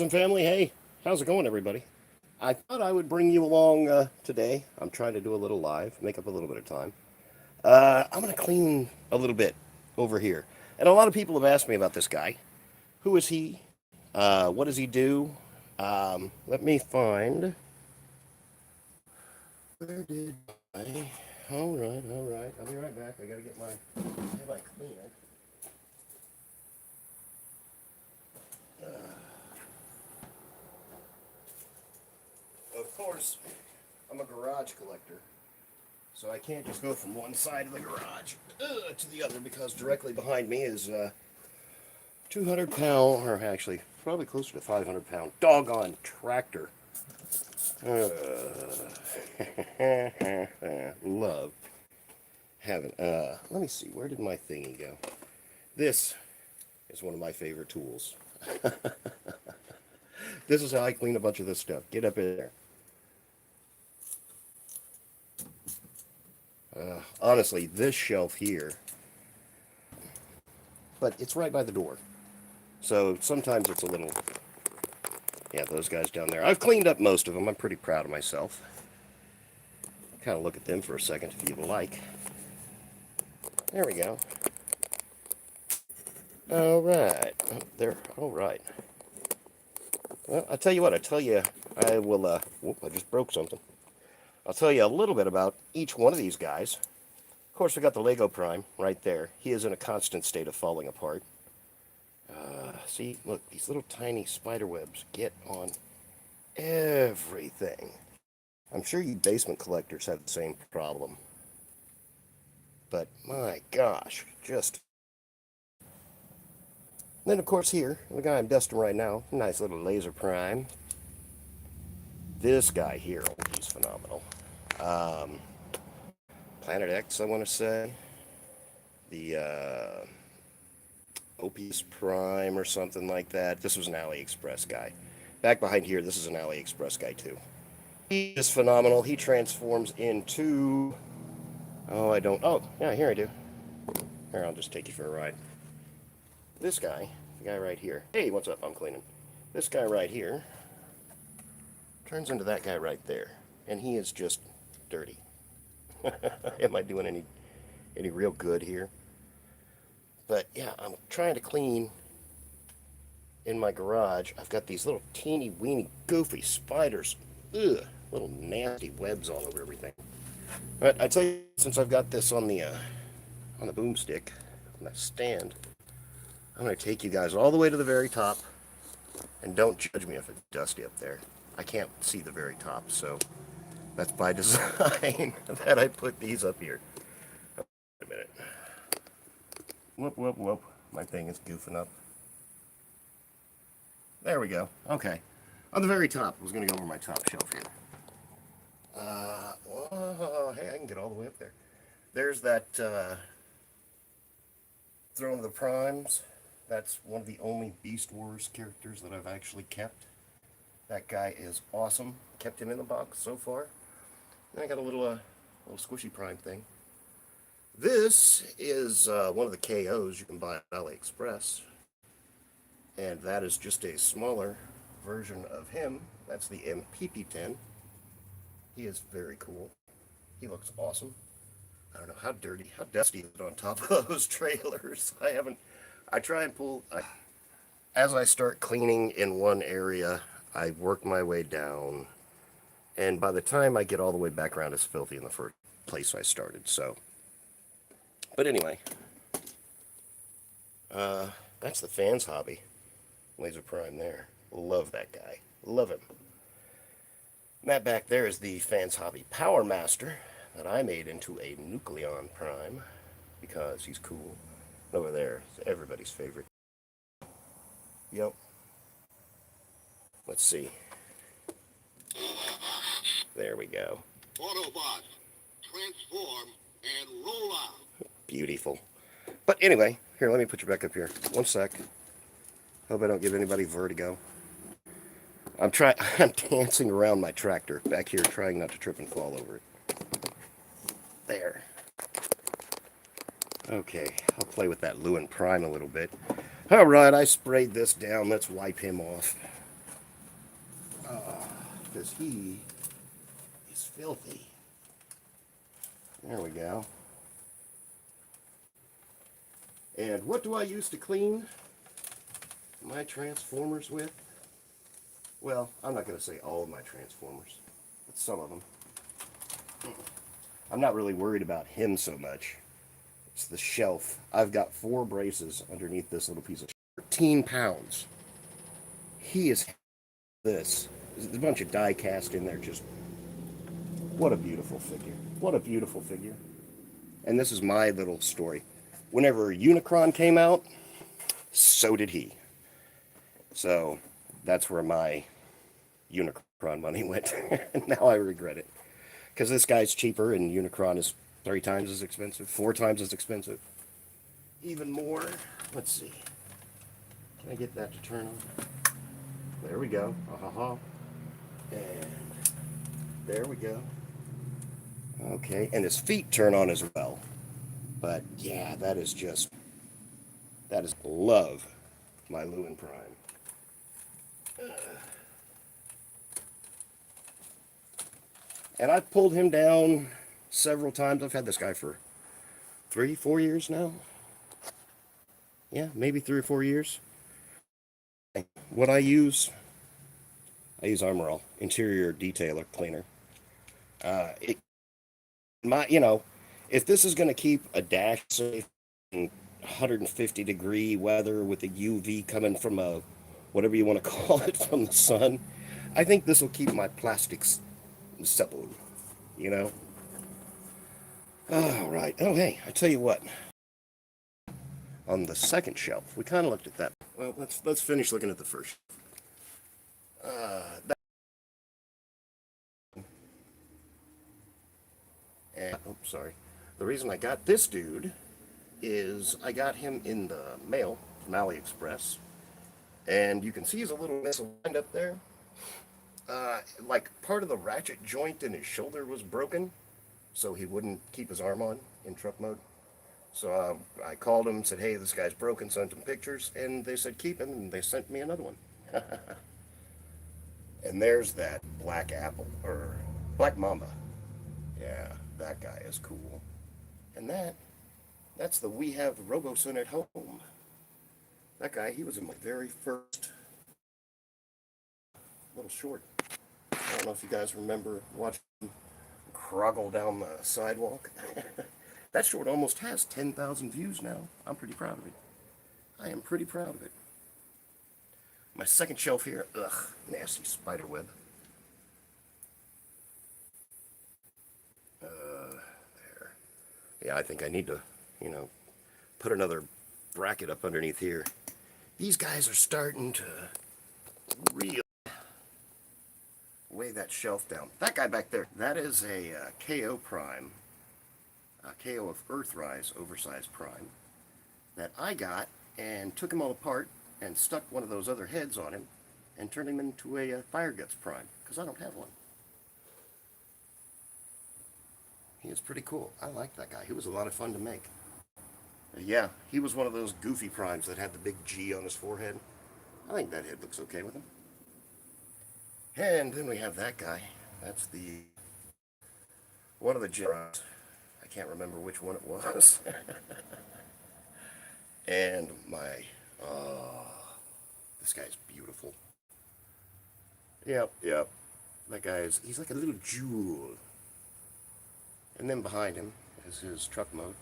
And family, hey, how's it going, everybody? I thought I would bring you along today. I'm trying to do a little live, make up a little bit of time. I'm going to clean a little bit over here. And a lot of people have asked me about this guy. Who is he? What does he do? Let me find. Where did I? All right, all right. I'll be right back. I got to get my cleaner. Of course, I'm a garage collector. So I can't just go from one side of the garage to the other because directly behind me is a 200 pound, or actually probably closer to 500 pound doggone tractor. Uh, love having, let me see, where did my thingy go? This is one of my favorite tools. This is how I clean a bunch of this stuff. Get up in there. Honestly, this shelf here, but it's right by the door. So sometimes it's a little, yeah, those guys down there. I've cleaned up most of them. I'm pretty proud of myself. Kind of look at them for a second if you would like. There we go. All right. There. All right. Well, I tell you what. I will, whoop, I just broke something. I'll tell you a little bit about each one of these guys. Of course, we got the Lego Prime right there. He is in a constant state of falling apart. See, look, these little tiny spider webs get on everything. I'm sure you basement collectors have the same problem. But my gosh, just. Then, of course, here, the guy I'm dusting right now, nice little Laser Prime. This guy here, oh, he's phenomenal. Planet X, I want to say. The Opus Prime or something like that. This was an AliExpress guy. Back behind here, this is an AliExpress guy too. He is phenomenal. He transforms into... Oh, I don't... Oh, yeah, here I do. Here, I'll just take you for a ride. This guy, the guy right here. Hey, what's up? I'm cleaning. This guy right here turns into that guy right there. And he is just dirty. Am I doing any real good here? But yeah, I'm trying to clean in my garage. I've got these little teeny weeny goofy spiders. Ugh, little nasty webs all over everything. But I tell you, since I've got this on the boomstick, on that stand, I'm going to take you guys all the way to the very top. And don't judge me if it's dusty up there. I can't see the very top, so that's by design that I put these up here. Wait a minute. Whoop, whoop, whoop. My thing is goofing up. There we go. Okay. On the very top. I was going to go over my top shelf here. Oh, hey, I can get all the way up there. There's that Throne of the Primes. That's one of the only Beast Wars characters that I've actually kept. That guy is awesome. Kept him in the box so far. And I got a little squishy Prime thing. This is one of the KOs you can buy on AliExpress. And that is just a smaller version of him. That's the MPP-10. He is very cool. He looks awesome. I don't know how dirty, how dusty is it on top of those trailers. I try and pull, as I start cleaning in one area, I work my way down. And by the time I get all the way back around, it's filthy in the first place I started, so. But anyway, that's the fans hobby. Laser Prime there. Love that guy. Love him. And that back there is the fans hobby Power Master that I made into a Nucleon Prime because he's cool. And over there is everybody's favorite. Yep. Let's see. There we go. Autobot, transform and roll out. Beautiful. But anyway, here, let me put you back up here. One sec. Hope I don't give anybody vertigo. I'm dancing around my tractor back here, trying not to trip and fall over it. There. Okay, I'll play with that Lewin Prime a little bit. All right, I sprayed this down. Let's wipe him off. because he is filthy. There we go. And what do I use to clean my Transformers with? Well, I'm not going to say all of my Transformers, but some of them. I'm not really worried about him so much. It's the shelf. I've got 4 braces underneath this little piece of 13 pounds. He is this. There's a bunch of die cast in there. Just what a beautiful figure. What a beautiful figure. And this is my little story. Whenever Unicron came out, so did he. So that's where my Unicron money went. And now I regret it. Because this guy's cheaper and Unicron is 3 times as expensive, 4 times as expensive. Even more. Let's see. Can I get that to turn on? There we go. And there we go. Okay, and his feet turn on as well. But yeah, that is love, my Lewin Prime. And I've pulled him down several times. I've had this guy for 3, 4 years now. Yeah, maybe 3 or 4 years. What I use Armor All interior detailer cleaner. If this is going to keep a dash safe in 150-degree weather with the UV coming from a whatever you want to call it from the sun, I think this will keep my plastics supple. You know. All right. Oh, hey, I tell you what. On the second shelf, we kind of looked at that. Well, let's finish looking at the first. Sorry. The reason I got this dude is I got him in the mail from AliExpress, and you can see he's a little misaligned up there. Like part of the ratchet joint in his shoulder was broken, so he wouldn't keep his arm on in truck mode. So I called him, said, hey, this guy's broken, sent him pictures, and they said keep him, and they sent me another one. And there's that black apple, or black mamba. Yeah, that guy is cool. And that's the We Have Roboson at Home. That guy, he was in my very first little short. I don't know if you guys remember watching him croggle down the sidewalk. That short almost has 10,000 views now. I'm pretty proud of it. I am pretty proud of it. My second shelf here, ugh, nasty spider web. There. Yeah, I think I need to, put another bracket up underneath here. These guys are starting to really weigh that shelf down. That guy back there, that is a KO Prime. KO of Earthrise Oversized Prime that I got and took him all apart and stuck one of those other heads on him and turned him into a Fire Guts Prime because I don't have one. He is pretty cool. I like that guy. He was a lot of fun to make. Yeah, he was one of those goofy primes that had the big G on his forehead. I think that head looks okay with him. And then we have that guy. That's one of the Jedi. I can't remember which one it was. And this guy's beautiful. Yep. That he's like a little jewel. And then behind him is his truck mode.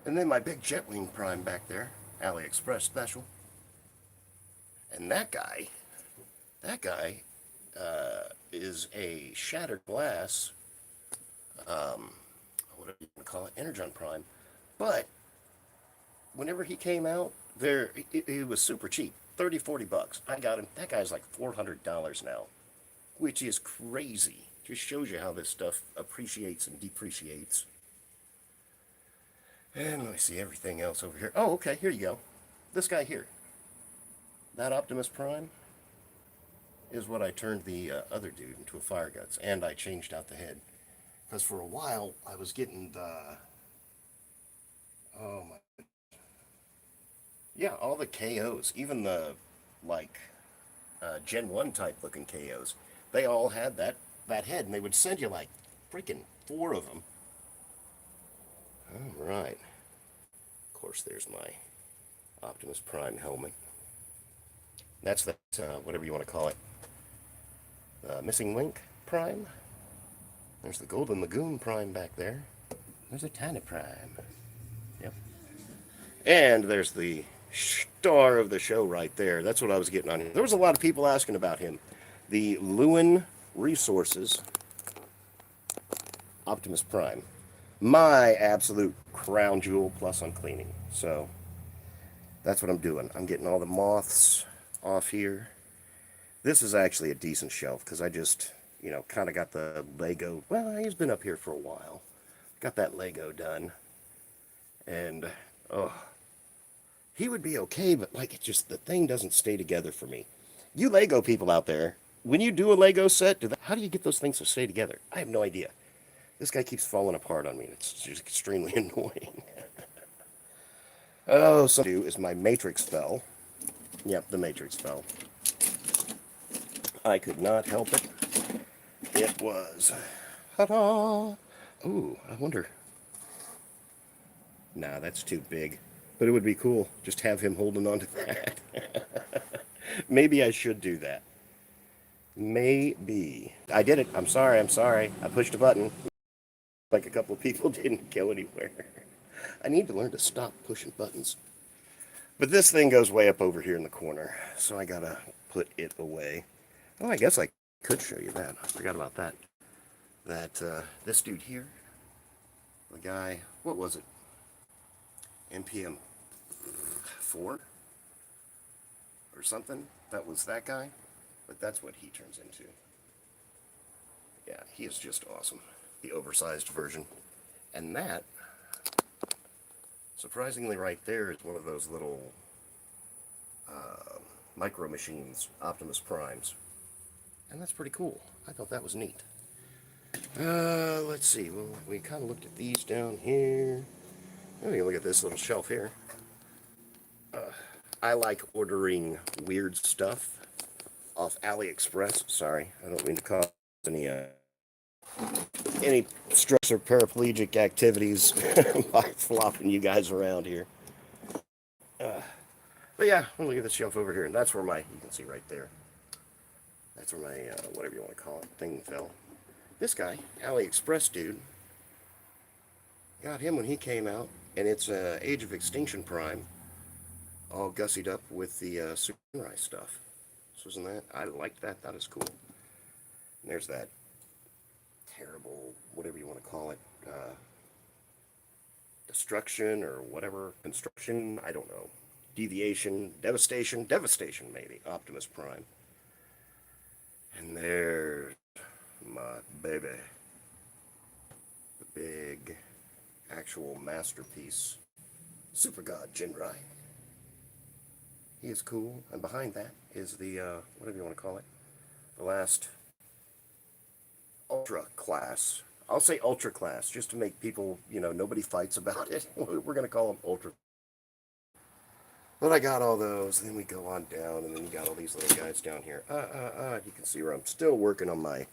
And then my big Jetwing Prime back there, AliExpress special. And that guy is a shattered glass, whatever you want to call it, Energon Prime. But whenever he came out, it was super cheap, $30-40. I got him. That guy's like $400 now, which is crazy. Just shows you how this stuff appreciates and depreciates. And let me see everything else over here. Oh, okay, here you go. This guy here. That Optimus Prime is what I turned the other dude into a Fire Guts, and I changed out the head. Because for a while, I was getting all the KOs, even the, Gen 1 type looking KOs. they all had that head, and they would send you like freaking 4 of them. All right. Of course, there's my Optimus Prime helmet. That's that, whatever you want to call it. Missing Link Prime. There's the Golden Lagoon Prime back there. There's a Tiny Prime. Yep. And there's the star of the show right there. That's what I was getting on here. There was a lot of people asking about him. The Lewin Resources Optimus Prime. My absolute crown jewel, plus I'm cleaning. So that's what I'm doing. I'm getting all the moths off here. This is actually a decent shelf because I just, kind of got the Lego. Well, he's been up here for a while. Got that Lego done. And, he would be okay, but like, it's just, the thing doesn't stay together for me. You Lego people out there, when you do a Lego set, how do you get those things to stay together? I have no idea. This guy keeps falling apart on me. It's just extremely annoying. Oh, so is my Matrix fell. Yep, the Matrix fell. I could not help it. It was. Ta-da! Ooh, I wonder. Nah, that's too big. But it would be cool. Just have him holding on to that. Maybe I should do that. Maybe. I did it. I'm sorry. I pushed a button. Like a couple of people didn't go anywhere. I need to learn to stop pushing buttons. But this thing goes way up over here in the corner. So I gotta put it away. Oh, I guess I could show you that. I forgot about that. This dude here. The guy, what was it? NPM 4 or something. That was that guy, but that's what he turns into. Yeah, he is just awesome. The oversized version. And that, surprisingly right there, is one of those little micro machines, Optimus Primes. And that's pretty cool. I thought that was neat. Let's see. Well, we kind of looked at these down here. Oh, you can look at this little shelf here. I like ordering weird stuff off AliExpress. Sorry, I don't mean to cause any stress or paraplegic activities by flopping you guys around here. But yeah, look at this shelf over here, and that's where you can see right there. That's where my, whatever you want to call it, thing fell. This guy, AliExpress dude, got him when he came out, and it's Age of Extinction Prime, all gussied up with the Samurai stuff. So isn't that, I like that, that is cool. And there's that terrible, whatever you want to call it, destruction or whatever, construction, I don't know. Deviation, devastation maybe, Optimus Prime. And there's my baby. The big, actual masterpiece, Super God Jinrai. He is cool. And behind that is the, whatever you want to call it, the last Ultra class. I'll say Ultra class, just to make people, nobody fights about it. We're going to call them Ultra. But I got all those, and then we go on down, and then you got all these little guys down here. You can see where I'm still working on my,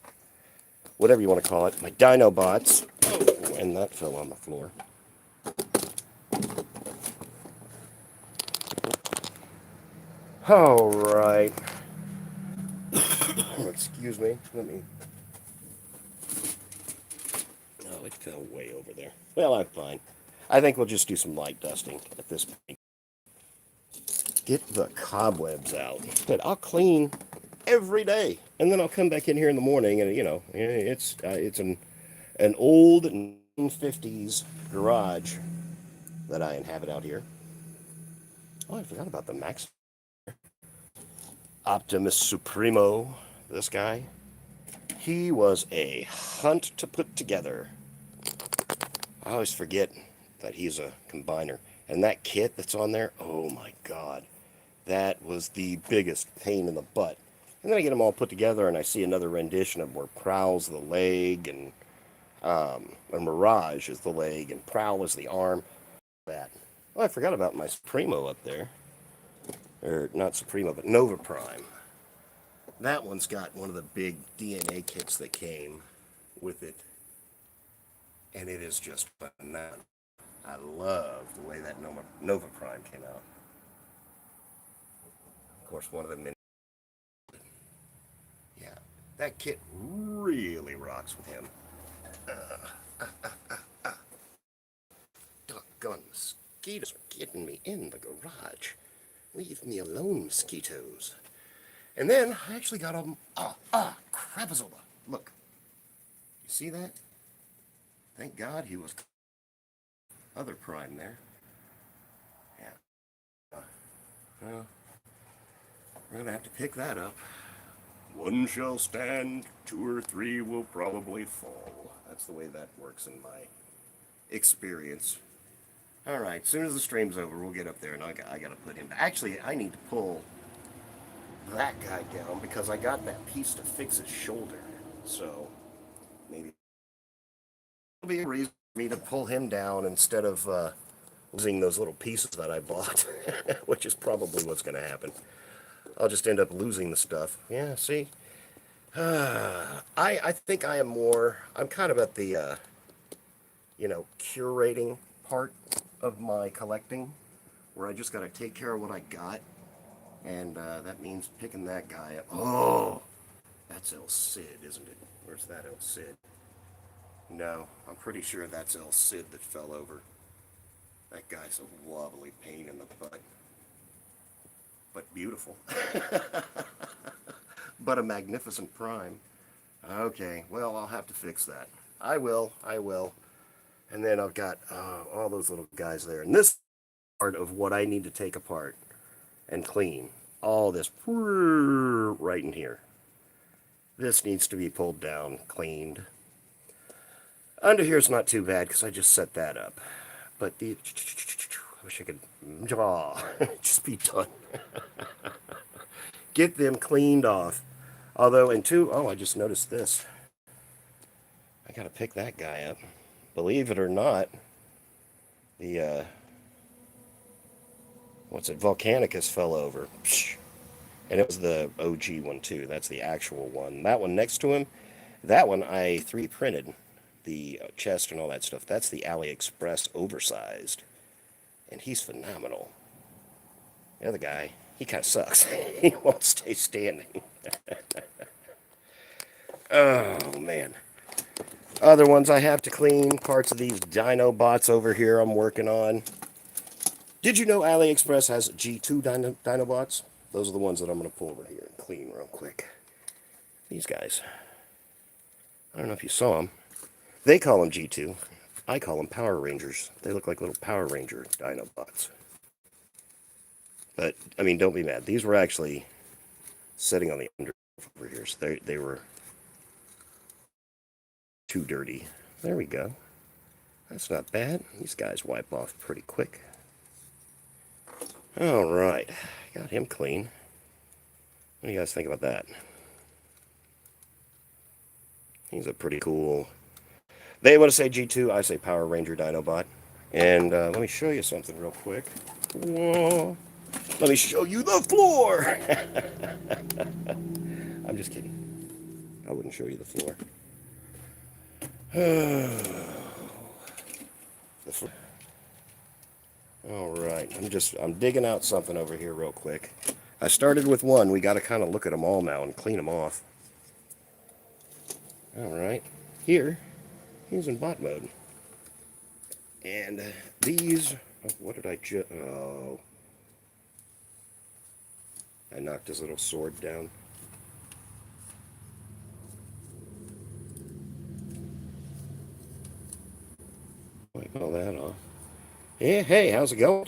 whatever you want to call it, my Dinobots. Oh, and that fell on the floor. All right. Excuse me. Oh, it fell way over there. Well, I'm fine. I think we'll just do some light dusting at this point. Get the cobwebs out. But I'll clean every day, and then I'll come back in here in the morning, and it's an old 1950s garage that I inhabit out here. Oh, I forgot about the Max Optimus Supremo. This guy, he was a hunt to put together. I always forget that he's a combiner, and that kit that's on there. Oh my God. That was the biggest pain in the butt. And then I get them all put together, and I see another rendition of where Prowl's the leg, and Mirage is the leg, and Prowl is the arm. That. Oh, I forgot about my Supremo up there. Or, not Supremo, but Nova Prime. That one's got one of the big DNA kits that came with it, and it is just phenomenal. I love the way that Nova Prime came out. Of course, one of the mini. Yeah, that kit really rocks with him. Doggone mosquitoes are getting me in the garage. Leave me alone, mosquitoes. And then I actually got them. Crapazola. Look. You see that? Thank God he was other prime there. Yeah. Well, we're going to have to pick that up. One shall stand, two or three will probably fall. That's the way that works in my experience. All right, as soon as the stream's over, we'll get up there, and I got to put him. Actually, I need to pull that guy down because I got that piece to fix his shoulder. So maybe it'll be a reason for me to pull him down instead of losing those little pieces that I bought, which is probably what's going to happen. I'll just end up losing the stuff. Yeah, see? I think I am more, I'm kind of at the, curating part of my collecting, where I just got to take care of what I got, and that means picking that guy up. Oh, that's El Cid, isn't it? Where's that El Cid? No, I'm pretty sure that's El Cid that fell over. That guy's a wobbly pain in the butt. But beautiful. But a magnificent prime. Okay, well, I'll have to fix that. I will. And then I've got all those little guys there. And this part of what I need to take apart and clean. All this right in here. This needs to be pulled down, cleaned. Under here is not too bad because I just set that up. But the... I wish I could just be done. Get them cleaned off. Although I just noticed this. I gotta pick that guy up. Believe it or not, the Volcanicus fell over. And it was the OG one too. That's the actual one. That one next to him, that one I 3D printed. The chest and all that stuff. That's the AliExpress oversized. And he's phenomenal. The other guy, he kind of sucks. He won't stay standing. Oh, man. Other ones I have to clean. Parts of these Dinobots over here I'm working on. Did you know AliExpress has G2 Dinobots? Those are the ones that I'm going to pull over here and clean real quick. These guys. I don't know if you saw them. They call them G2. I call them Power Rangers. They look like little Power Ranger Dinobots. But, I mean, don't be mad. These were actually sitting on the under over here. So they were too dirty. There we go. That's not bad. These guys wipe off pretty quick. All right. Got him clean. What do you guys think about that? He's a pretty cool... They want to say G2, I say Power Ranger Dinobot. And let me show you something real quick. Whoa. Let me show you the floor! I'm just kidding. I wouldn't show you the floor. The floor. All right, I'm digging out something over here real quick. I started with one. We got to kind of look at them all now and clean them off. All right, he's in bot mode. And these, what did I just, oh. I knocked his little sword down. Wipe all that off. Yeah, hey, how's it going?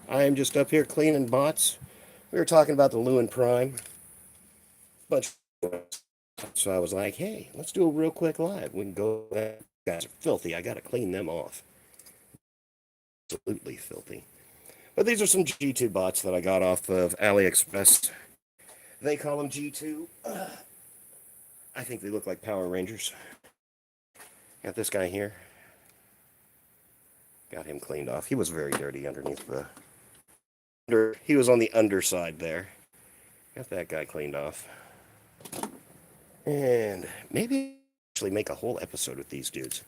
I'm just up here cleaning bots. We were talking about the Lewin Prime. So I was like, hey, let's do a real quick live. We can go, guys are filthy. I got to clean them off. Absolutely filthy. But these are some G2 bots that I got off of AliExpress. They call them G2. I think they look like Power Rangers. Got this guy here. Got him cleaned off. He was very dirty underneath the... He was on the underside there. Got that guy cleaned off. And maybe actually make a whole episode with these dudes.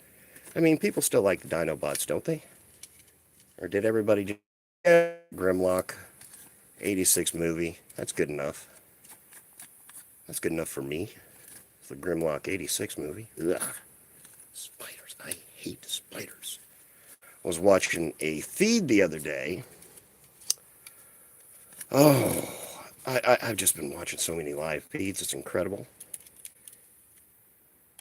I mean, people still like the Dinobots, don't they? Or did everybody just... Grimlock 86 movie. That's good enough. That's good enough for me. It's the Grimlock 86 movie. Ugh. Spiders. I hate spiders. I was watching a feed the other day. Oh, I've just been watching so many live feeds. It's incredible.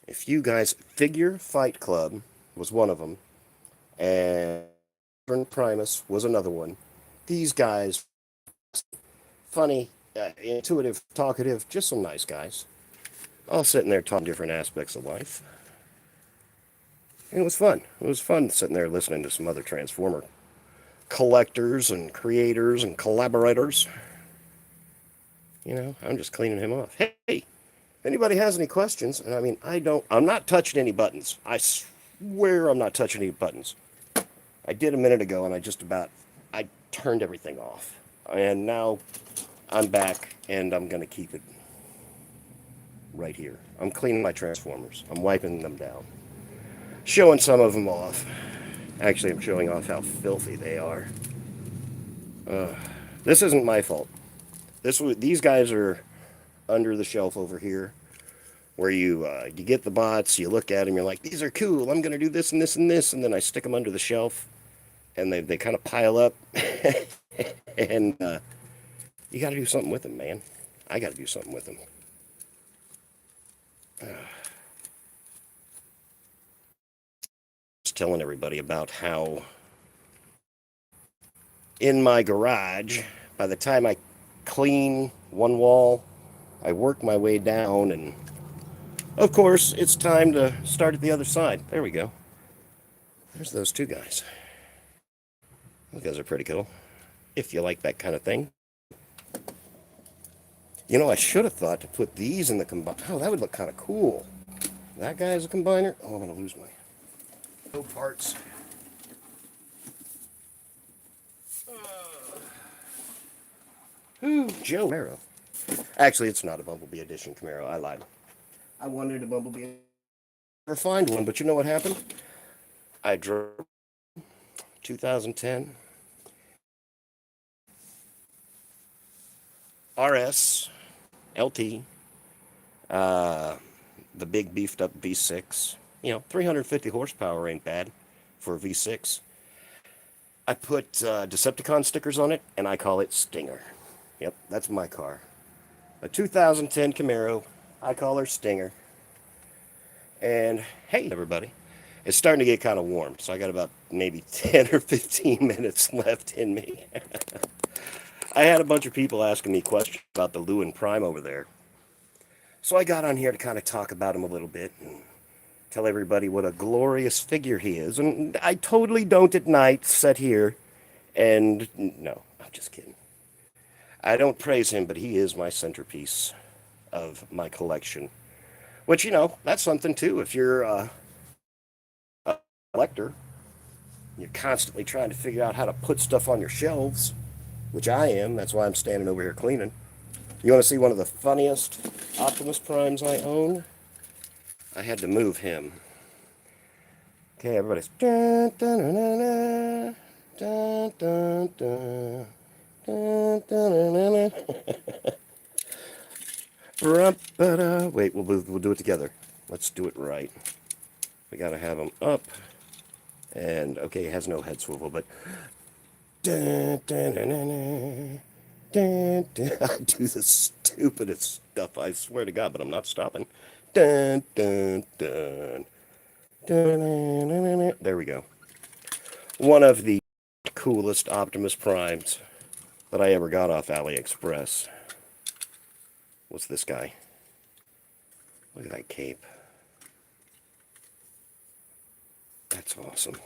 If you guys... Figure Fight Club was one of them. And Primus was another one. These guys... Funny, intuitive, talkative, just some nice guys. All sitting there talking different aspects of life. And it was fun. It was fun sitting there listening to some other Transformer collectors and creators and collaborators. You know, I'm just cleaning him off. Hey, if anybody has any questions, and I mean, I'm not touching any buttons. I swear I'm not touching any buttons. I did a minute ago, and I turned everything off. And now I'm back, and I'm going to keep it right here. I'm cleaning my Transformers. I'm wiping them down. Showing some of them off. Actually, I'm showing off how filthy they are. This isn't my fault. These guys are under the shelf over here, where you get the bots, you look at them, you're like, these are cool, I'm going to do this and this and this, and then I stick them under the shelf, and they kind of pile up, and you got to do something with them, man. I got to do something with them. Just telling everybody about how in my garage, by the time I clean one wall, I work my way down, and of course, it's time to start at the other side. There we go. There's those two guys. Those guys are pretty cool, if you like that kind of thing. You know, I should have thought to put these in the combiner. Oh, that would look kind of cool. That guy is a combiner. Oh, I'm going to lose my... No parts. Ooh, Joe Camaro. Actually, it's not a Bumblebee Edition Camaro. I lied. I wanted a Bumblebee. Never find one, but you know what happened? I drove 2010 RS LT, the big beefed up V6. You know, 350 horsepower ain't bad for a V6. I put Decepticon stickers on it, and I call it Stinger. Yep, that's my car. A 2010 Camaro. I call her Stinger. And hey, everybody, it's starting to get kind of warm, so I got about maybe 10 or 15 minutes left in me. I had a bunch of people asking me questions about the Lewin Prime over there. So I got on here to kind of talk about him a little bit and tell everybody what a glorious figure he is. And I totally don't at night sit here and... No, I'm just kidding. I don't praise him, but he is my centerpiece of my collection. Which, you know, that's something too. If you're a collector, you're constantly trying to figure out how to put stuff on your shelves, which I am. That's why I'm standing over here cleaning. You want to see one of the funniest Optimus Primes I own? I had to move him. Okay, everybody's... Dun, dun, dun, dun, dun, dun, dun, dun, dun, dun, dun. Wait, we'll do it together. Let's do it right. We gotta have him up. And, okay, it has no head swivel, but... Dun, dun, dun, dun, dun. Dun, dun. I do the stupidest stuff, I swear to God, but I'm not stopping. Dun, dun, dun. Dun, dun, dun, dun. There we go. One of the coolest Optimus Primes that I ever got off AliExpress. What's this guy? Look at that cape. That's awesome.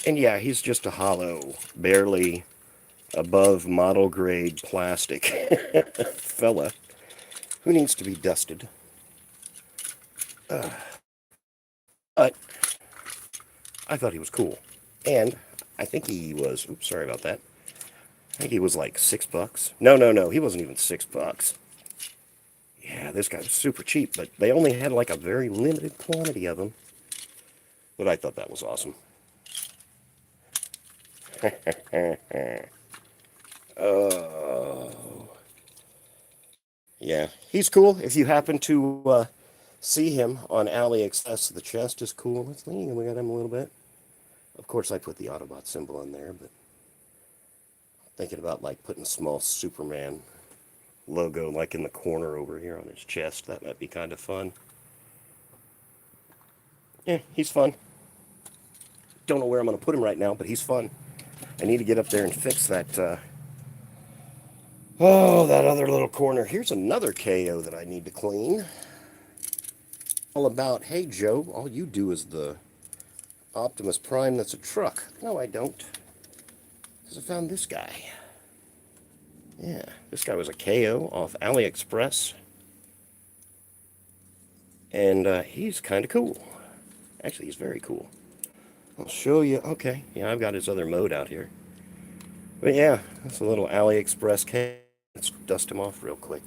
And yeah, he's just a hollow, barely above model grade plastic fella who needs to be dusted. But I thought he was cool. And I think he was, oops, sorry about that. I think he was like $6. No, he wasn't even $6. Yeah, this guy was super cheap, but they only had like a very limited quantity of them. But I thought that was awesome. Oh. Yeah, he's cool. If you happen to see him on AliExpress, the chest is cool. Let's lean and we got him a little bit. Of course, I put the Autobot symbol on there, but thinking about like putting a small Superman logo like in the corner over here on his chest. That might be kind of fun. Yeah, he's fun. Don't know where I'm going to put him right now, but he's fun. I need to get up there and fix that, that other little corner. Here's another KO that I need to clean. All about, hey, Joe, all you do is the Optimus Prime that's a truck. No, I don't. Because I found this guy. Yeah, this guy was a KO off AliExpress. And he's kind of cool. Actually, he's very cool. I'll show you. Okay, yeah, I've got his other mode out here. But yeah, that's a little AliExpress KO. Let's dust him off real quick.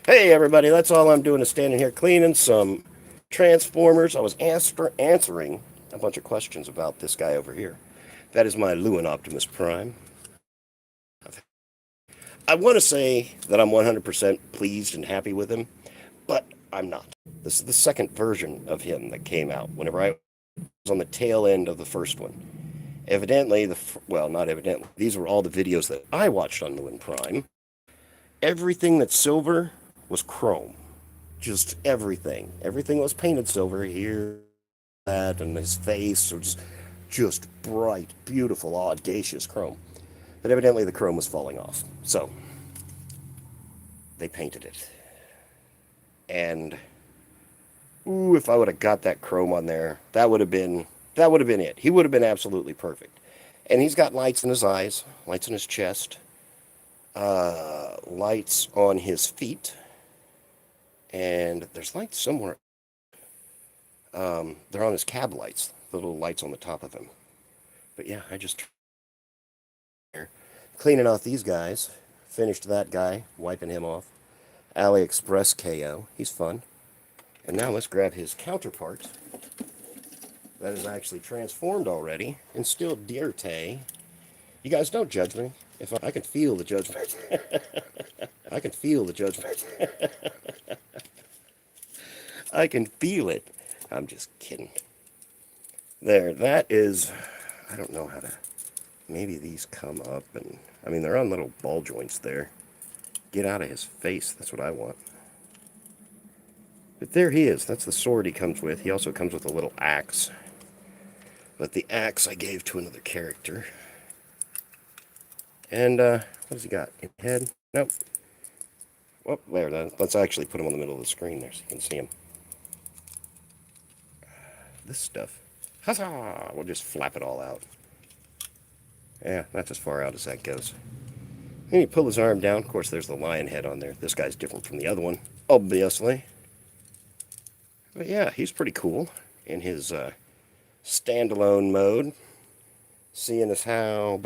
Hey, everybody, that's all I'm doing is standing here cleaning some Transformers. I was answering a bunch of questions about this guy over here. That is my Lewin Optimus Prime. I want to say that I'm 100% pleased and happy with him, but I'm not. This is the second version of him that came out whenever I was on the tail end of the first one. Evidently, well, not evidently, these were all the videos that I watched on Lewin Prime. Everything that's silver was chrome. Just everything. Everything was painted silver here, that, and his face was just bright, beautiful, audacious chrome. But evidently the chrome was falling off. So, they painted it. And, ooh, if I would have got that chrome on there, that would have been it. He would have been absolutely perfect. And he's got lights in his eyes, lights in his chest, lights on his feet, and there's lights somewhere. They're on his cab lights, the little lights on the top of him. But yeah, I just cleaning off these guys. Finished that guy, wiping him off. AliExpress KO. He's fun. And now let's grab his counterpart that is actually transformed already and still dirty. You guys don't judge me. If I can feel the judgment. I can feel the judgment. I can feel it. I'm just kidding. There, that is, I don't know how to, maybe these come up and, I mean, they're on little ball joints there. Get out of his face, that's what I want. But there he is, that's the sword he comes with. He also comes with a little axe. But the axe I gave to another character. And, what has he got? In head? Nope. Oh, there, let's actually put him on the middle of the screen there so you can see him. This stuff. Huzzah! We'll just flap it all out. Yeah, that's as far out as that goes. And you pull his arm down. Of course, there's the lion head on there. This guy's different from the other one, obviously. But yeah, he's pretty cool in his standalone mode. Seeing as how...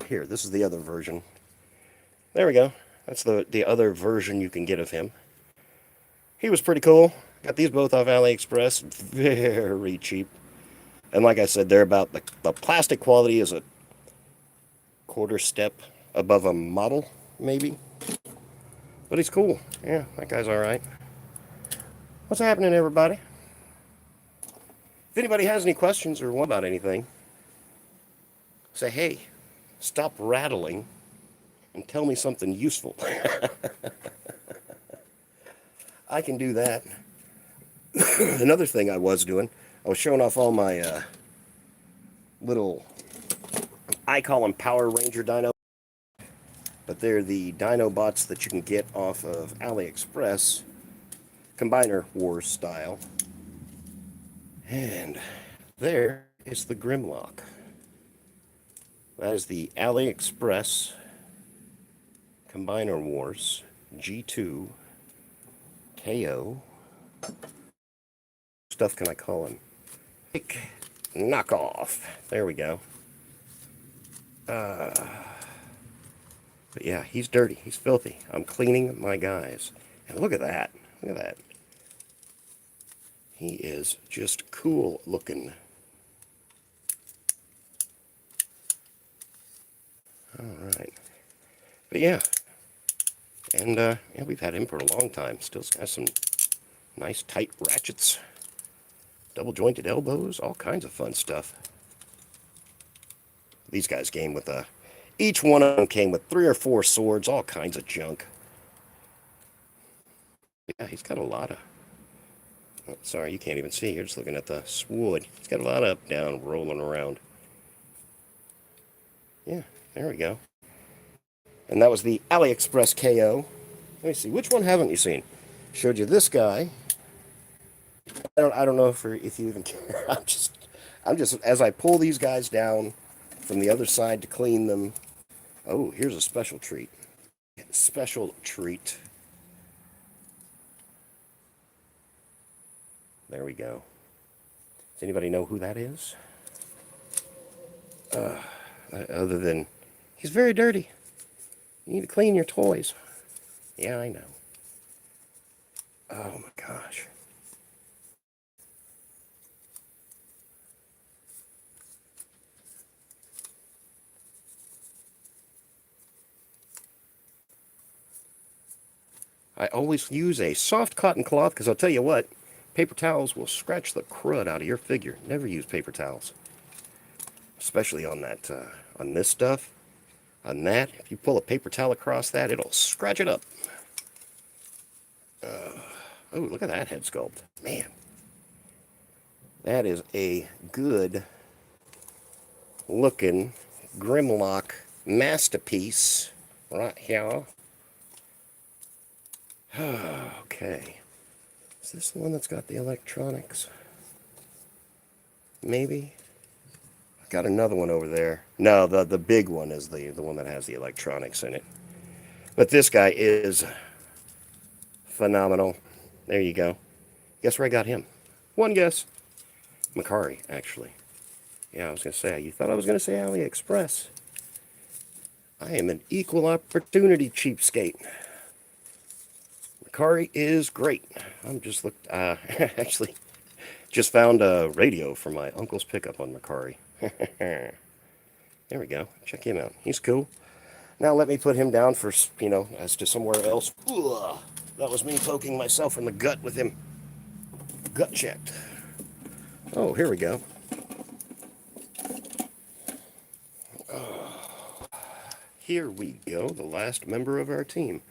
Here, this is the other version. There we go. That's the other version you can get of him. He was pretty cool. Got these both off AliExpress. Very cheap. And like I said, they're about... The plastic quality is a quarter step above a model, maybe. But he's cool. Yeah, that guy's alright. What's happening, everybody? If anybody has any questions or want about anything, say, hey, stop rattling and tell me something useful. I can do that. Another thing I was doing, I was showing off all my little, I call them Power Ranger Dino, but they're the Dinobots that you can get off of AliExpress, Combiner Wars style. And there is the Grimlock. That is the AliExpress Combiner Wars G2 KO. Stuff can I call him? Pick knockoff. There we go. But yeah, he's dirty. He's filthy. I'm cleaning my guys. And look at that. Look at that. He is just cool looking. All right. But yeah. And yeah, we've had him for a long time. Still has some nice tight ratchets. Double jointed elbows. All kinds of fun stuff. These guys came with each one of them came with 3 or 4 swords. All kinds of junk. Yeah, he's got a lot of... Oh, sorry, you can't even see. You're just looking at the sword. He's got a lot of up, down, rolling around. Yeah, there we go. And that was the AliExpress KO. Let me see. Which one haven't you seen? Showed you this guy. I don't know if you even care. I'm just as I pull these guys down from the other side to clean them. Oh, here's a special treat. Special treat. There we go. Does anybody know who that is? Other than, he's very dirty. You need to clean your toys. Yeah, I know. Oh my gosh. I always use a soft cotton cloth because I'll tell you what, paper towels will scratch the crud out of your figure. Never use paper towels. Especially on that, on this stuff. On that, if you pull a paper towel across that, it'll scratch it up. Oh, look at that head sculpt. Man. That is a good looking Grimlock masterpiece right here. Okay. Is this the one that's got the electronics? Maybe. Got another one over there. No, the big one is the one that has the electronics in it. But this guy is phenomenal. There you go. Guess where I got him? One guess. Macari, actually. Yeah, I was going to say, you thought I was going to say AliExpress. I am an equal opportunity cheapskate. Macari is great. I'm just actually just found a radio for my uncle's pickup on Macari. There we go. Check him out. He's cool. Now let me put him down for, as to somewhere else. Ugh, that was me poking myself in the gut with him. Gut checked. Oh, here we go. Here we go. The last member of our team.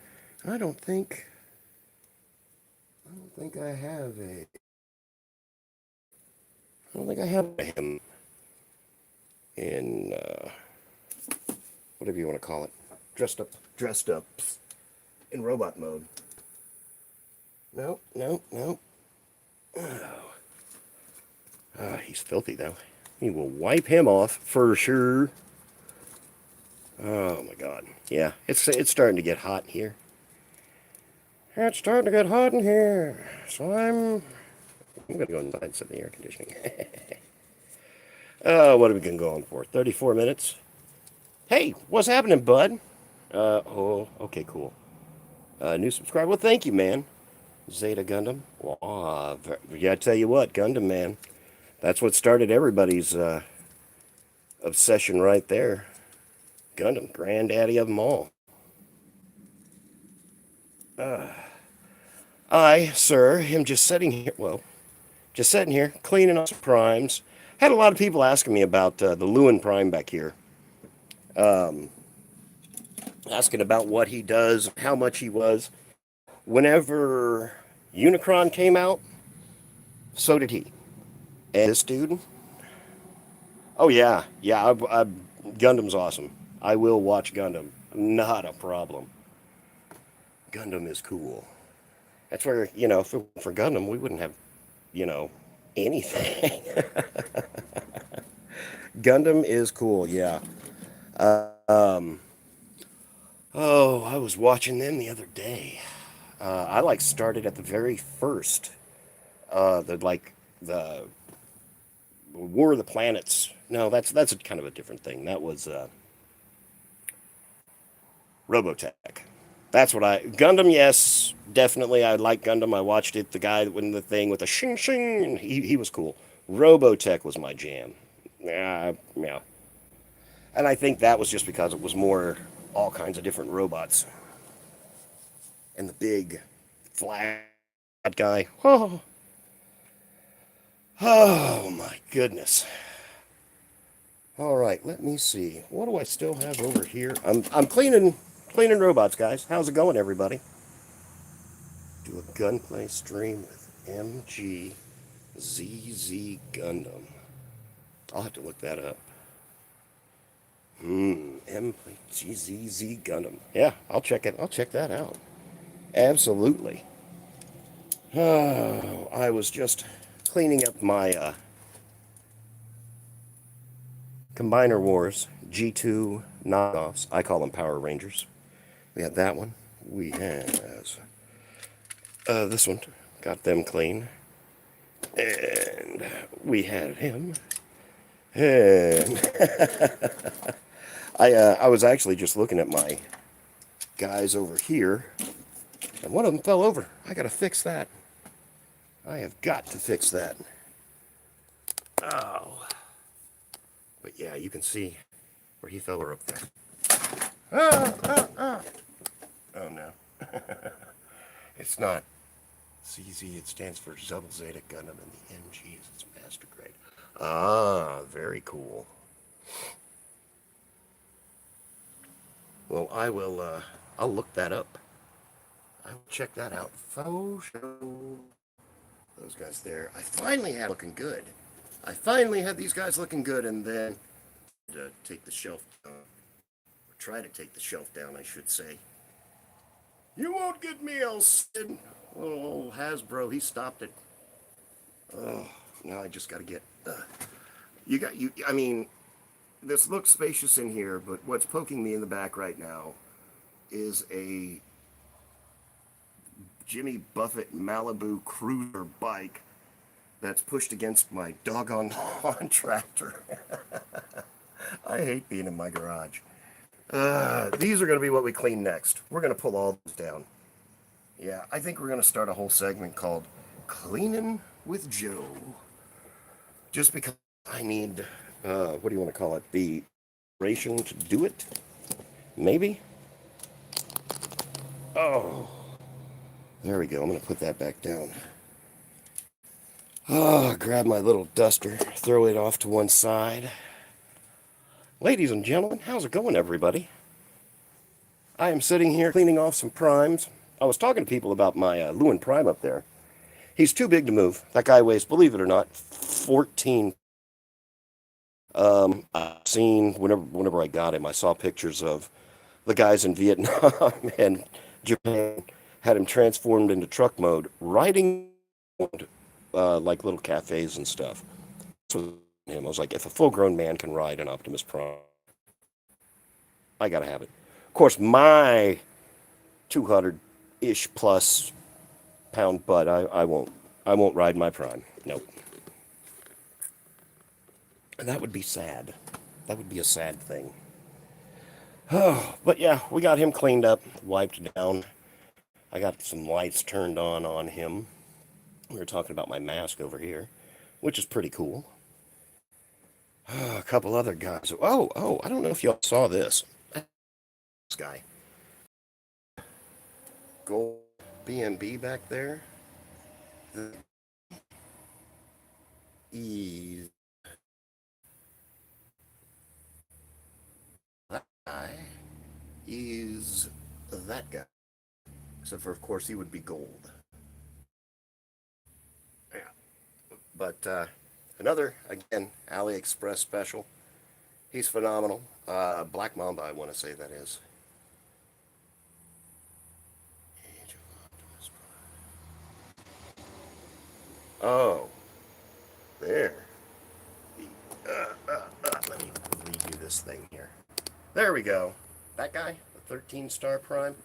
I don't think I have a... I don't think I have him in, whatever you want to call it. Dressed up in robot mode. No. Oh. He's filthy, though. We will wipe him off for sure. Oh, my God. Yeah, it's starting to get hot here. It's starting to get hot in here. So I'm going to go inside and set the air conditioning. What have we been going for? 34 minutes? Hey, what's happening, bud? Oh, okay, cool. New subscriber. Well, thank you, man. Zeta Gundam. Wow, yeah, I tell you what, Gundam, man. That's what started everybody's obsession right there. Gundam, granddaddy of them all. Sir, am just sitting here, just sitting here, cleaning up some primes. Had a lot of people asking me about the Lewin Prime back here. Asking about what he does, how much he was. Whenever Unicron came out, so did he. And this dude, oh yeah, Gundam's awesome. I will watch Gundam, not a problem. Gundam is cool. That's where, if it weren't for Gundam, we wouldn't have, anything. Gundam is cool, yeah. Oh, I was watching them the other day. I started at the very first, the War of the Planets. No, that's a kind of a different thing. That was Robotech. That's what Gundam, yes, definitely. I like Gundam. I watched it. The guy when the thing with the shing shing, and he was cool. Robotech was my jam. Yeah. And I think that was just because it was more all kinds of different robots. And the big flat guy. Oh my goodness. All right, let me see. What do I still have over here? I'm cleaning robots, guys. How's it going, everybody? Do a gunplay stream with MGZZ Gundam. I'll have to look that up. MGZZ Gundam. Yeah, I'll check it. I'll check that out. Absolutely. Oh, I was just cleaning up my Combiner Wars G2 knockoffs. I call them Power Rangers. We had that one. We had this one. Got them clean. And we had him. And I was actually just looking at my guys over here, and one of them fell over. I gotta fix that. I have got to fix that. Oh. But yeah, you can see where he fell over up there. Oh no. It's not CZ, it stands for Double Zeta Gundam, and the MG is its master grade. Ah, very cool. Well, I'll look that up. I'll check that out. Faux show. Those guys there. I finally had looking good. I finally had these guys looking good, and then to take the shelf down. Or try to take the shelf down, I should say. You won't get me, Elson. Oh, Hasbro, he stopped it. Oh, now I just got to get. I mean, this looks spacious in here, but what's poking me in the back right now is a Jimmy Buffett Malibu cruiser bike that's pushed against my doggone lawn tractor. I hate being in my garage. These are going to be what we clean next. We're going to pull all those down. Yeah, I think we're going to start a whole segment called Cleaning with Joe. Just because I need, what do you want to call it? The inspiration to do it? Maybe? Oh, there we go. I'm going to put that back down. Oh, grab my little duster, throw it off to one side. Ladies and gentlemen, how's it going, everybody? I am sitting here cleaning off some primes. I was talking to people about my Lewin Prime up there. He's too big to move. That guy weighs, believe it or not, 14. I've seen, whenever I got him, I saw pictures of the guys in Vietnam and Japan had him transformed into truck mode, riding like little cafes and stuff. So I was like, if a full-grown man can ride an Optimus Prime, I gotta have it. Of course, my 200-ish plus pound butt, I won't ride my Prime. Nope. And that would be sad. That would be a sad thing. Oh, but yeah, we got him cleaned up, wiped down. I got some lights turned on him. We were talking about my mask over here, which is pretty cool. A couple other guys. Oh, I don't know if y'all saw this. This guy. Gold B&B back there. That guy is that guy. Except for, of course, he would be gold. Yeah. But another, again, AliExpress special. He's phenomenal. Black Mamba, I want to say that is. Oh, there. Let me redo this thing here. There we go. That guy, the 13-star Prime.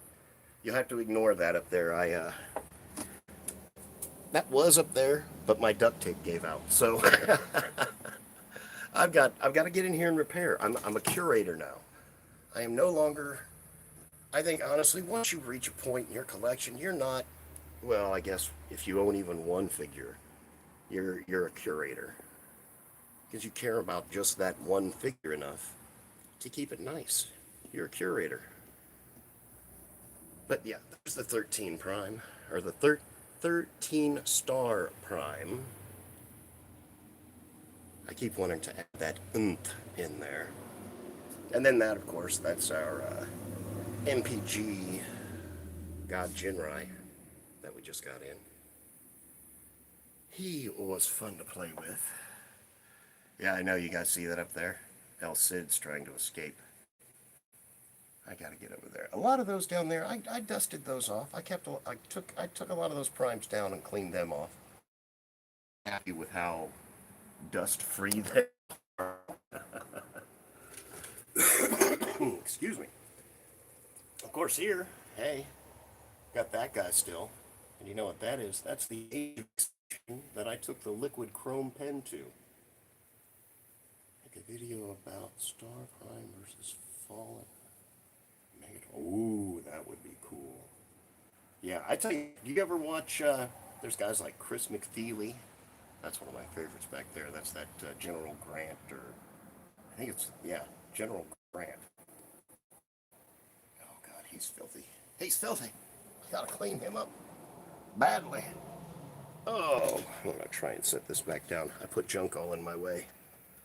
You'll have to ignore that up there. That was up there, but my duct tape gave out. So I've got to get in here and repair. I'm a curator now. I am no longer I think honestly, once you reach a point in your collection, you're not, well, I guess if you own even one figure, you're a curator because you care about just that one figure enough to keep it nice. You're a curator. But yeah, there's the 13 Prime, or the 13 Star Prime. I keep wanting to add that oomph in there. And then that, of course, that's our MPG God Jinrai that we just got in. He was fun to play with. Yeah, I know you guys see that up there. El Cid's trying to escape. I gotta get over there. A lot of those down there, I dusted those off. I took a lot of those primes down and cleaned them off. Happy with how dust free they are. Excuse me. Of course, here, hey, got that guy still. And you know what that is? That's the age that I took the liquid chrome pen to. Make a video about Star Prime versus Fallen. Ooh, that would be cool. Yeah, I tell you, do you ever watch, there's guys like Chris McFeely. That's one of my favorites back there. That's that General Grant, or I think it's, yeah, General Grant. Oh, God, he's filthy. He's filthy. I gotta clean him up badly. Oh, I'm gonna try and set this back down. I put junk all in my way.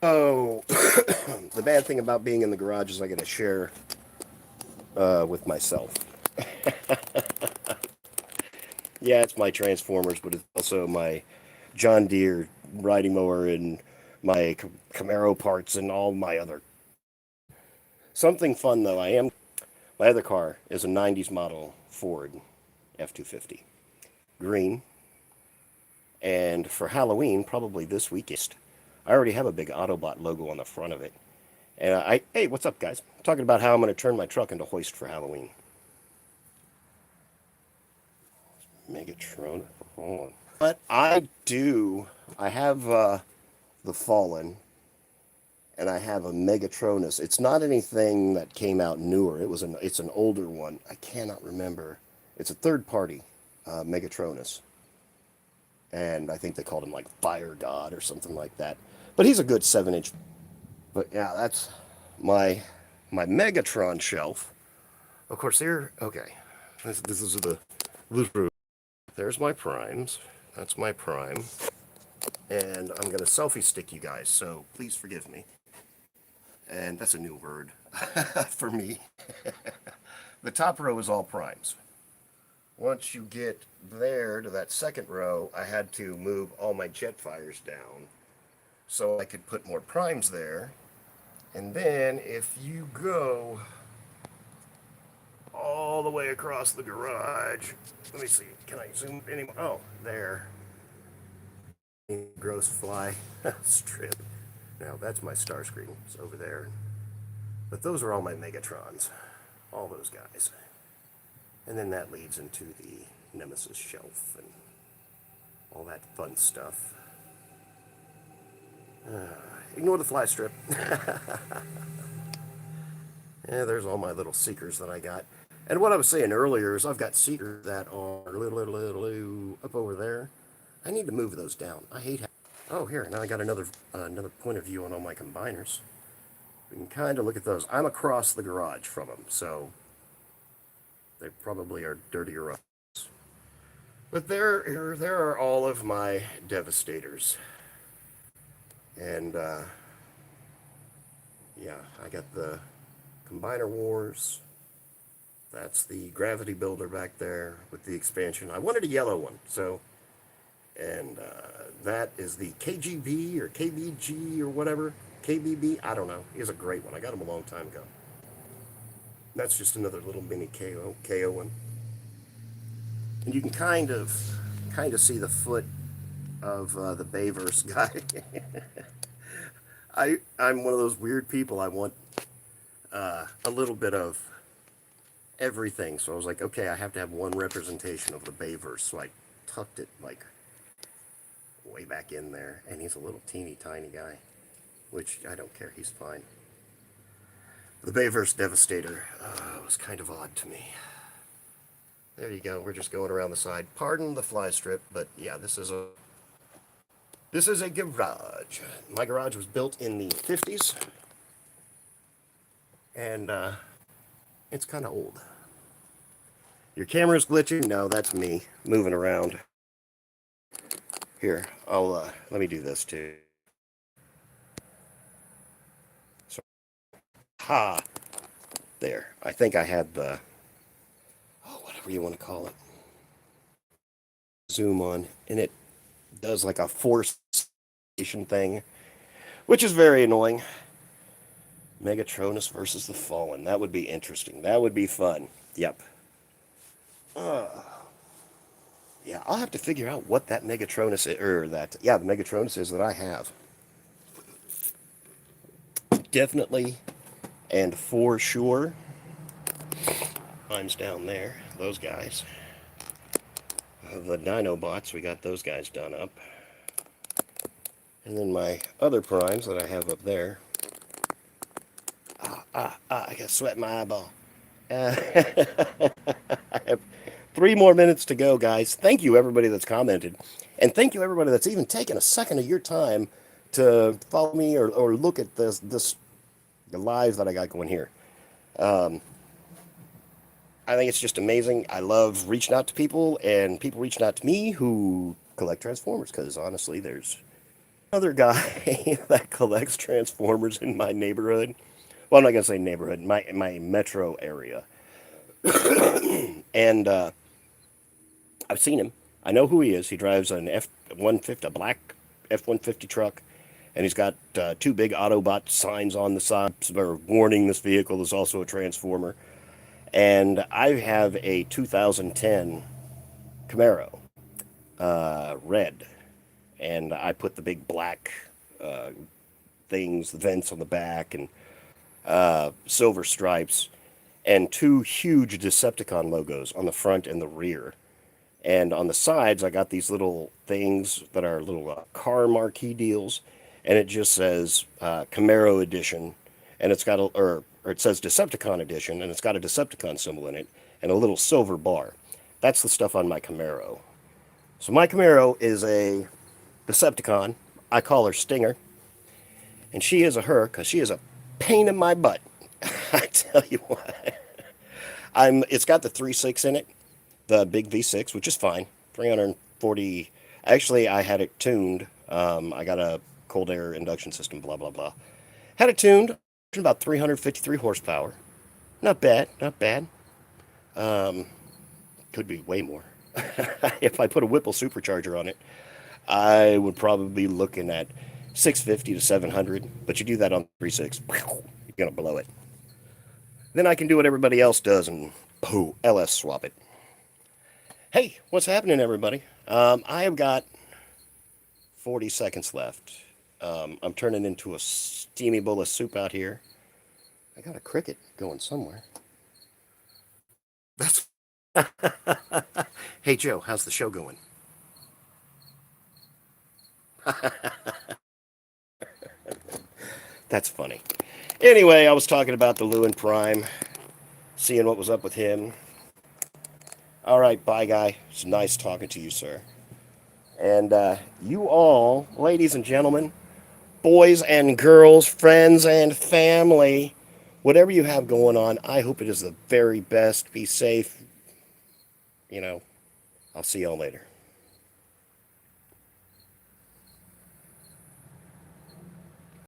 Oh, the bad thing about being in the garage is I gotta share with myself. Yeah, it's my Transformers, but it's also my John Deere riding mower and my Camaro parts and all my other. Something fun though, my other car is a 90s model Ford F-250. Green. And for Halloween, probably this weekend, I already have a big Autobot logo on the front of it. And hey, what's up, guys? I'm talking about how I'm going to turn my truck into hoist for Halloween. Megatron Fallen. But I have the Fallen, and I have a Megatronus. It's not anything that came out newer. It's an older one. I cannot remember. It's a third party Megatronus. And I think they called him like Fire God or something like that. But he's a good 7-inch. But yeah, that's my Megatron shelf. Of course, here, okay. This is the there's my primes. That's my prime. And I'm going to selfie stick you guys, so please forgive me. And that's a new word for me. The top row is all primes. Once you get there to that second row, I had to move all my Jetfires down so I could put more primes there. And then if you go all the way across the garage, let me see, can I zoom anymore? Oh, there. Gross fly strip. Now that's my Starscream. It's over there. But those are all my Megatrons. All those guys. And then that leads into the Nemesis shelf and all that fun stuff. Ignore the fly strip. Yeah, there's all my little Seekers that I got. And what I was saying earlier is I've got Seekers that are little up over there. I need to move those down. I hate how... Oh, here, now I got another point of view on all my combiners. We can kind of look at those. I'm across the garage from them, so they probably are dirtier up. But there are all of my Devastators. And, yeah, I got the Combiner Wars. That's the Gravity Builder back there with the expansion. I wanted a yellow one, so... And that is the KGB or KBG or whatever. KBB, I don't know. He's a great one. I got him a long time ago. That's just another little mini KO one. And you can kind of see the foot of the Bayverse guy. I'm one of those weird people. I want a little bit of everything. So I was like, okay, I have to have one representation of the Bayverse. So I tucked it like way back in there. And he's a little teeny tiny guy, which I don't care. He's fine. The Bayverse Devastator was kind of odd to me. There you go. We're just going around the side. Pardon the fly strip, but yeah, this is a garage. My garage was built in the 50s, and it's kind of old. Your camera's glitching? No, that's me moving around. Here, I'll let me do this too. So, ha! There. I think I had the, whatever you want to call it, zoom on, and it does like a force station thing, which is very annoying. Megatronus versus the Fallen. That would be interesting. That would be fun. Yep. Yeah, I'll have to figure out what that Megatronus is, or that, yeah, the Megatronus is that I have. Definitely and for sure. Prime's down there. Those guys. The Dinobots, we got those guys done up. And then my other primes that I have up there. I got sweat in my eyeball. I have 3 more minutes to go, guys. Thank you, everybody that's commented. And thank you, everybody that's even taken a second of your time to follow me or look at the live that I got going here. I think it's just amazing. I love reaching out to people and people reaching out to me who collect Transformers, because honestly, there's another guy that collects Transformers in my neighborhood. Well, I'm not going to say neighborhood, my metro area. And I've seen him. I know who he is. He drives an F-150, a black F-150 truck, and he's got 2 big Autobot signs on the side warning this vehicle is also a Transformer. And I have a 2010 Camaro, red, and I put the big black things, the vents on the back, and silver stripes, and 2 huge Decepticon logos on the front and the rear. And on the sides, I got these little things that are little car marquee deals, and it just says Camaro Edition, and it's got or it says Decepticon Edition, and it's got a Decepticon symbol in it, and a little silver bar. That's the stuff on my Camaro. So my Camaro is a Decepticon. I call her Stinger, and she is a her, because she is a pain in my butt. I tell you what. It's got the 3.6 in it, the big V6, which is fine. 340. Actually, I had it tuned. I got a cold air induction system, blah, blah, blah. Had it tuned, about 353 horsepower. Not bad, not bad. Could be way more. If I put a Whipple supercharger on it, I would probably be looking at 650 to 700. But you do that on 3.6, you're going to blow it. Then I can do what everybody else does and LS swap it. Hey, what's happening, everybody? I have got 40 seconds left. I'm turning into a steamy bowl of soup out here. I got a cricket going somewhere. That's. Hey, Joe, how's the show going? That's funny. Anyway, I was talking about the Lewin Prime, seeing what was up with him. All right, bye, guy. It's nice talking to you, sir. And you all, ladies and gentlemen, boys and girls, friends and family, whatever you have going on, I hope it is the very best. Be safe. I'll see y'all later.